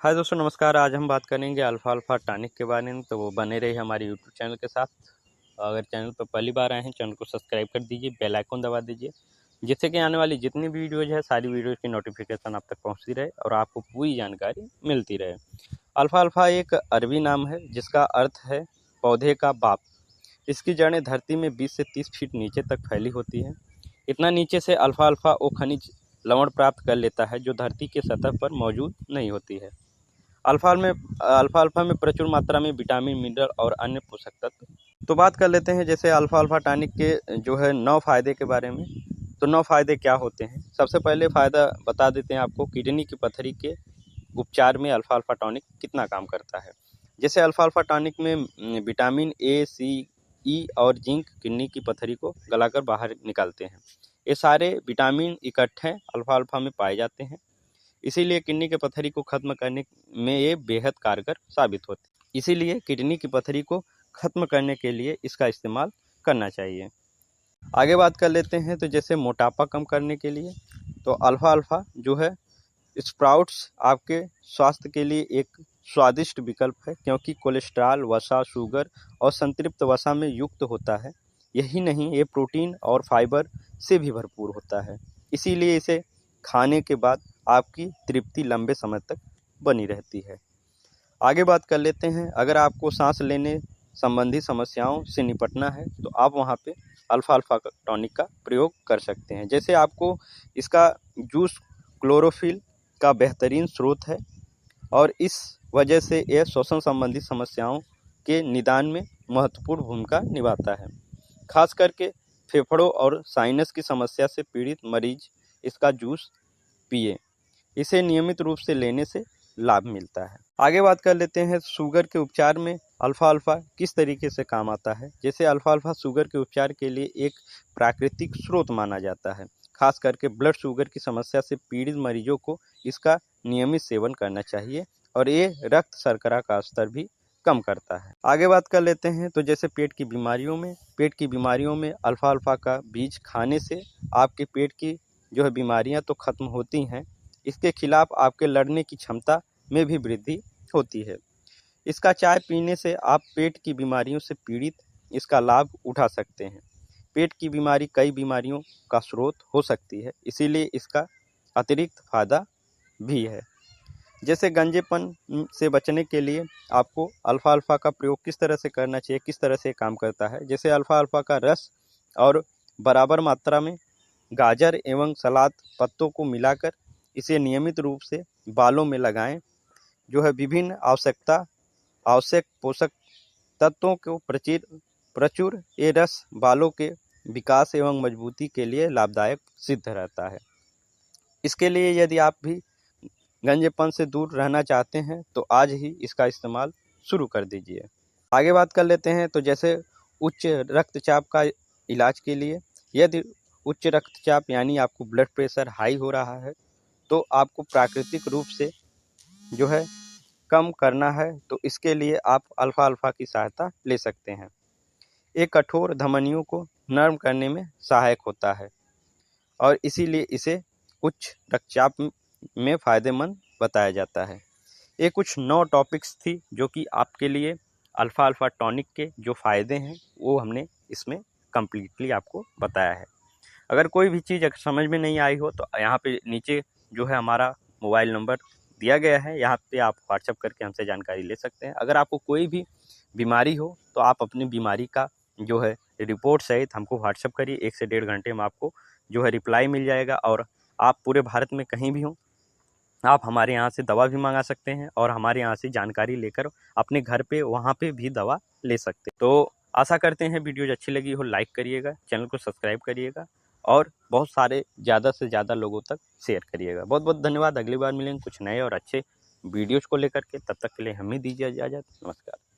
हाय दोस्तों, नमस्कार। आज हम बात करेंगे अल्फ़ा अल्फ़ा टॉनिक के बारे में, तो वो बने रहिए हमारे यूट्यूब चैनल के साथ। अगर चैनल पर पहली बार आए हैं, चैनल को सब्सक्राइब कर दीजिए, बेल आइकन दबा दीजिए, जिससे कि आने वाली जितनी भी वीडियोज़ है सारी वीडियोज़ की नोटिफिकेशन आप तक पहुंचती रहे और आपको पूरी जानकारी मिलती रहे। अल्फ़ा अल्फ़ा एक अरबी नाम है जिसका अर्थ है पौधे का बाप। इसकी जड़ें धरती में 20 से 30 फीट नीचे तक फैली होती हैं। इतना नीचे से अल्फ़ा अल्फ़ा वो खनिज लवण प्राप्त कर लेता है जो धरती के सतह पर मौजूद नहीं होती है। अल्फ़ा अल्फ़ा में प्रचुर मात्रा में विटामिन, मिनरल और अन्य पोषक तत्व। तो बात कर लेते हैं जैसे अल्फ़ा अल्फ़ा टॉनिक के जो है 9 फ़ायदे के बारे में। तो 9 फ़ायदे क्या होते हैं? सबसे पहले फ़ायदा बता देते हैं आपको, किडनी की पथरी के उपचार में अल्फ़ा अल्फ़ा टॉनिक कितना काम करता है। जैसे अल्फ़ा अल्फ़ा टॉनिक में विटामिन ए, सी, ई और जिंक किडनी की पथरी को गलाकर बाहर निकालते हैं। ये सारे विटामिन इकट्ठे अल्फ़ा अल्फ़ा में पाए जाते हैं, इसीलिए किडनी की पथरी को खत्म करने में ये बेहद कारगर साबित होते हैं। इसीलिए किडनी की पथरी को खत्म करने के लिए इसका इस्तेमाल करना चाहिए। आगे बात कर लेते हैं तो जैसे मोटापा कम करने के लिए, तो अल्फ़ा अल्फ़ा जो है स्प्राउट्स आपके स्वास्थ्य के लिए एक स्वादिष्ट विकल्प है, क्योंकि कोलेस्ट्रॉल, वसा, शुगर और संतृप्त वसा में युक्त होता है। यही नहीं, ये प्रोटीन और फाइबर से भी भरपूर होता है। इसीलिए इसे खाने के बाद आपकी तृप्ति लंबे समय तक बनी रहती है। आगे बात कर लेते हैं, अगर आपको सांस लेने संबंधी समस्याओं से निपटना है तो आप वहाँ पे अल्फ़ा अल्फ़ा टॉनिक का प्रयोग कर सकते हैं। जैसे आपको इसका जूस क्लोरोफिल का बेहतरीन स्रोत है और इस वजह से यह श्वसन संबंधी समस्याओं के निदान में महत्वपूर्ण भूमिका निभाता है। खास करके फेफड़ों और साइनस की समस्या से पीड़ित मरीज इसका जूस पिए। इसे नियमित रूप से लेने से लाभ मिलता है। आगे बात कर लेते हैं शुगर के उपचार में अल्फ़ा अल्फ़ा किस तरीके से काम आता है। जैसे अल्फ़ा अल्फ़ा शुगर के उपचार के लिए एक प्राकृतिक स्रोत माना जाता है। खास करके ब्लड शुगर की समस्या से पीड़ित मरीजों को इसका नियमित सेवन करना चाहिए और ये रक्त शर्करा का स्तर भी कम करता है। आगे बात कर लेते हैं तो जैसे पेट की बीमारियों में अल्फ़ा अल्फ़ा का बीज खाने से आपके पेट की जो है बीमारियां तो खत्म होती हैं, इसके खिलाफ आपके लड़ने की क्षमता में भी वृद्धि होती है। इसका चाय पीने से आप पेट की बीमारियों से पीड़ित इसका लाभ उठा सकते हैं। पेट की बीमारी कई बीमारियों का स्रोत हो सकती है, इसीलिए इसका अतिरिक्त फायदा भी है। जैसे गंजेपन से बचने के लिए आपको अल्फ़ा अल्फ़ा का प्रयोग किस तरह से करना चाहिए, किस तरह से काम करता है। जैसे अल्फ़ा अल्फ़ा का रस और बराबर मात्रा में गाजर एवं सलाद पत्तों को मिलाकर इसे नियमित रूप से बालों में लगाएं। जो है विभिन्न आवश्यक पोषक तत्वों को प्रचुर ये रस बालों के विकास एवं मजबूती के लिए लाभदायक सिद्ध रहता है। इसके लिए यदि आप भी गंजेपन से दूर रहना चाहते हैं तो आज ही इसका इस्तेमाल शुरू कर दीजिए। आगे बात कर लेते हैं तो जैसे उच्च रक्तचाप का इलाज के लिए, यदि उच्च रक्तचाप यानी आपको ब्लड प्रेशर हाई हो रहा है तो आपको प्राकृतिक रूप से जो है कम करना है, तो इसके लिए आप अल्फ़ा अल्फ़ा की सहायता ले सकते हैं। ये कठोर धमनियों को नर्म करने में सहायक होता है और इसीलिए इसे उच्च रक्तचाप में फ़ायदेमंद बताया जाता है। ये कुछ 9 टॉपिक्स थी जो कि आपके लिए अल्फ़ा अल्फ़ा टॉनिक के जो फ़ायदे हैं वो हमने इसमें कंप्लीटली आपको बताया है। अगर कोई भी चीज़ अगर समझ में नहीं आई हो तो यहाँ पे नीचे जो है हमारा मोबाइल नंबर दिया गया है, यहाँ पे आप व्हाट्सएप करके हमसे जानकारी ले सकते हैं। अगर आपको कोई भी बीमारी हो तो आप अपनी बीमारी का जो है रिपोर्ट सहित हमको व्हाट्सएप करिए, 1 से 1.5 घंटे में आपको जो है रिप्लाई मिल जाएगा। और आप पूरे भारत में कहीं भी हों, आप हमारे यहाँ से दवा भी मंगा सकते हैं और हमारे यहाँ से जानकारी लेकर अपने घर पे वहाँ पे भी दवा ले सकते हैं। तो आशा करते हैं वीडियोज अच्छी लगी हो, लाइक करिएगा, चैनल को सब्सक्राइब करिएगा और बहुत सारे ज़्यादा से ज़्यादा लोगों तक शेयर करिएगा। बहुत बहुत धन्यवाद। अगली बार मिलेंगे कुछ नए और अच्छे वीडियोज़ को लेकर के, तब तक के लिए हमें दीजिए इजाज़त। नमस्कार।